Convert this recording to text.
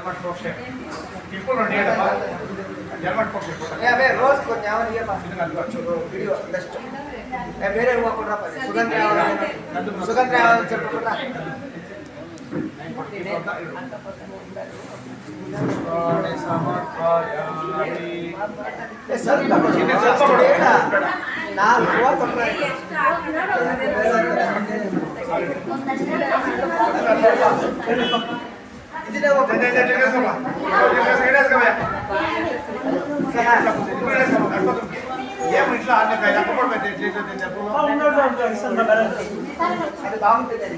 German పోక్షే ఇప్పుడు రెండు ఏడబ్బా German పోక్షే అవే రోజు కొంచెం ఏమని వీడియో బెస్ట్ వేరే పోకుండా సుగంధ చెప్పకుండా బాగుంటుంది.